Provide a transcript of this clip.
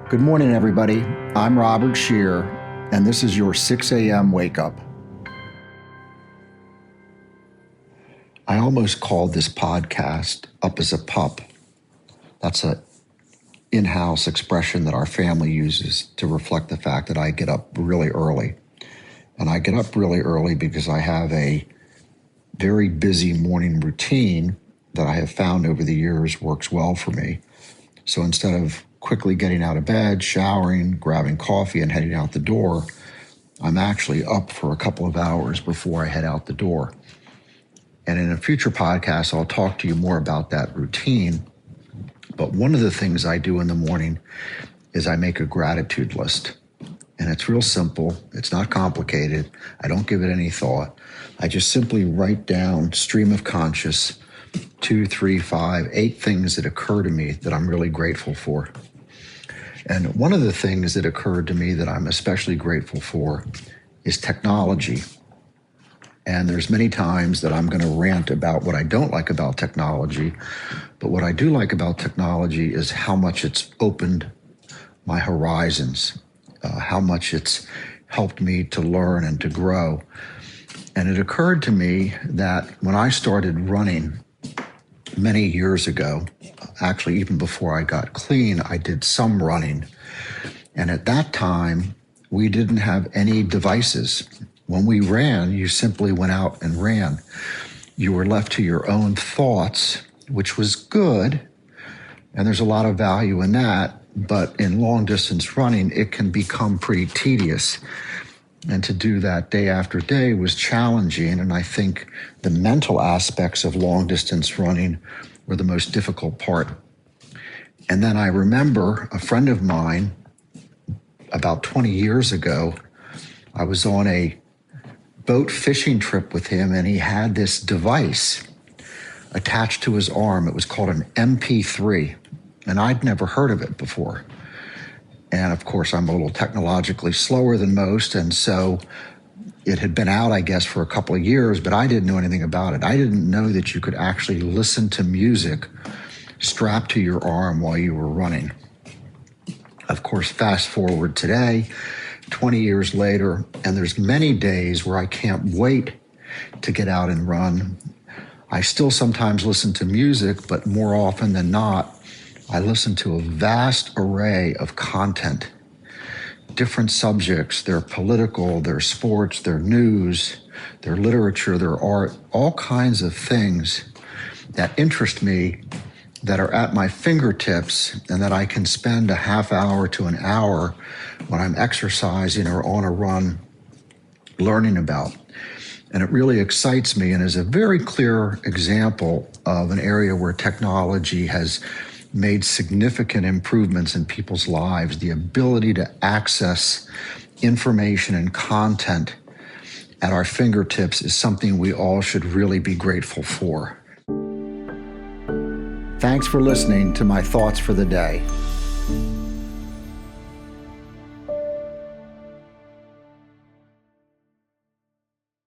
Good morning, everybody. I'm Robert Scheer, and this is your 6 AM Wakeup. I almost called this podcast Up as a Pup. That's an in-house expression that our family uses to reflect the fact that I get up really early. And I get up really early because I have a very busy morning routine that I have found over the years works well for me. So instead of quickly getting out of bed, showering, grabbing coffee, and heading out the door, I'm actually up for a couple of hours before I head out the door. And in a future podcast, I'll talk to you more about that routine. But one of the things I do in the morning is I make a gratitude list. And it's real simple. It's not complicated. I don't give it any thought. I just simply write down stream of conscious 2, 3, 5, 8 things that occur to me that I'm really grateful for. And one of the things that occurred to me that I'm especially grateful for is technology. And there's many times that I'm going to rant about what I don't like about technology. But what I do like about technology is how much it's opened my horizons, how much it's helped me to learn and to grow. And it occurred to me that when I started running many years ago, actually even before I got clean, I did some running. And at that time, we didn't have any devices. When we ran, you simply went out and ran. You were left to your own thoughts, which was good. And there's a lot of value in that. But in long distance running, it can become pretty tedious. And to do that day after day was challenging. And I think the mental aspects of long distance running were the most difficult part. And then I remember a friend of mine about 20 years ago, I was on a boat fishing trip with him, and he had this device attached to his arm. It was called an MP3, and I'd never heard of it before. And of course, I'm a little technologically slower than most, and so it had been out, I guess, for a couple of years, but I didn't know anything about it. I didn't know that you could actually listen to music strapped to your arm while you were running. Of course, fast forward today, 20 years later, and there's many days where I can't wait to get out and run. I still sometimes listen to music, but more often than not, I listen to a vast array of content, different subjects. They're political, they're sports, they're news, they're literature, they're art, all kinds of things that interest me that are at my fingertips and that I can spend a half hour to an hour when I'm exercising or on a run learning about. And it really excites me and is a very clear example of an area where technology has made significant improvements in people's lives. The ability to access information and content at our fingertips is something we all should really be grateful for. Thanks for listening to my thoughts for the day.